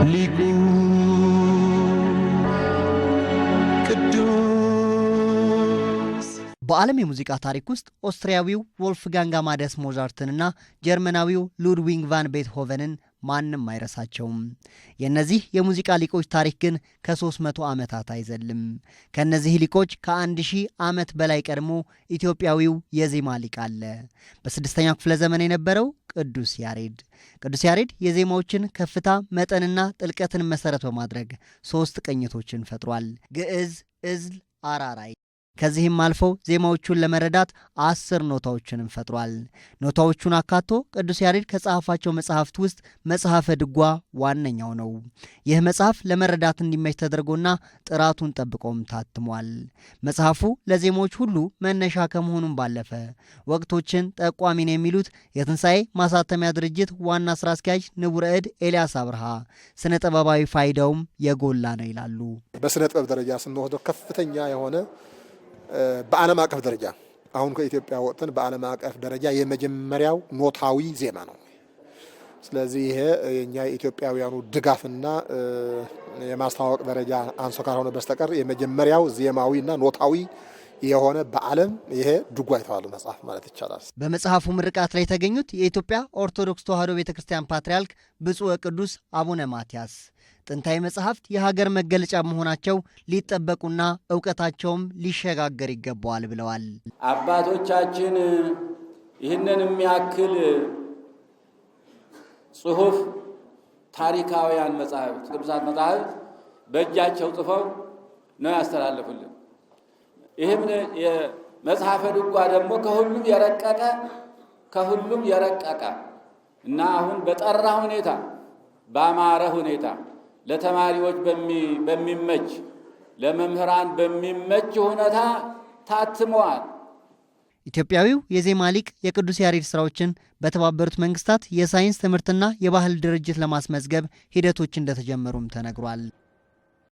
ሊቁ ቅዱስ በዓለም የሙዚቃ ታሪክ ውስጥ ኦስትሪያዊው ወልፍጋንግ አማደስ ሞዛርትንና ጀርመናዊው ሉድዊግ ቫን ቤትሆቨንን ማንም አይረሳቸውም። የነዚህ የሙዚቃ ሊቆች ታሪክ ግን ከ300 ዓመታት አይዘልም። ከነዚህ ሊቆች ከ1000 ዓመት በላይ ቀድሞ ኢትዮጵያዊው የዜማ ሊቅ አለ። በ6ኛው ክፍለ ዘመን የነበረው ቅዱስ ያሬድ። ቅዱስ ያሬድ የዜማዎችን ከፍታ መጠንና ጥልቀትን መሰረት በማድረግ 3 ቅኝቶችን ፈጥሯል። ግዕዝ፣ እዝል፣ አራራይ። ከዚህም አልፈው ዜማዎቹን ለመረዳት 10 ኖታዎችንም ፈጥሯል። ኖታዎቹን አካቶ ቅዱስ ያሬድ ከጻፋቸው መጽሐፍት ውስጥ መጽሐፈ ድጓ ዋነኛው ነው። ይህ መጽሐፍ ለመረዳት እንዲመች ተደርጎና ጥራቱን ጠብቆም ታትሟል። መጽሐፉ ለዜማዎች ሁሉ መነሻ ከመሆኑም ባለፈ ወቅቶችን ጠቋሚ ነው የሚሉት የትንሣኤ ማሳተሚያ ድርጅት ዋና ስራ አስኪያጅ ንቡረ እድ ኤልያስ አብርሃ ስነ ጥበባዊ ፋይዳውም የጎላ ነው ይላሉ። በስነ ጥበብ ደረጃ ስንወስደው ከፍተኛ የሆነ በዓለም አቀፍ ደረጃ አሁን ከኢትዮጵያ ወጥተን በዓለም አቀፍ ደረጃ የመጀመሪያው ኖታዊ ዜማ ነው። ስለዚህ ይሄ የኛ የኢትዮጵያውያኑ ድጋፍና የማስተዋወቅ ደረጃ አንሶ ካልሆነ በስተቀር የመጀመሪያው ዜማዊና ኖታዊ የሆነ በዓለም ይሄ ድጓ የተባለ መጽሐፍ ማለት ይቻላል። በመጽሐፉ ምርቃት ላይ የተገኙት የኢትዮጵያ ኦርቶዶክስ ተዋሕዶ ቤተክርስቲያን ፓትርያርክ ብፁዕ ወቅዱስ አቡነ ማትያስ ጥንታዊ መጽሐፍት የሀገር መገለጫ መሆናቸው ሊጠበቁና ዕውቀታቸውም ሊሸጋገር ይገባዋል ብለዋል። አባቶቻችን ይህንን የሚያክል ጽሑፍ ታሪካውያን መጽሐፍት ቅዱሳት መጽሐፍት በእጃቸው ጽፈው ነው ያስተላለፉልን። ይህም የመጽሐፈ ድጓ ደግሞ ከሁሉም የረቀቀ እና አሁን በጠራ ሁኔታ በአማረ ሁኔታ ለተማሪዎች በሚመች ለመምህራን በሚመች ሁኔታ ታትመዋል። ኢትዮጵያዊው የዜማ ሊቅ የቅዱስ ያሬድ ስራዎችን በተባበሩት መንግስታት የሳይንስ ትምህርትና የባህል ድርጅት ለማስመዝገብ ሂደቶች እንደተጀመሩም ተነግሯል።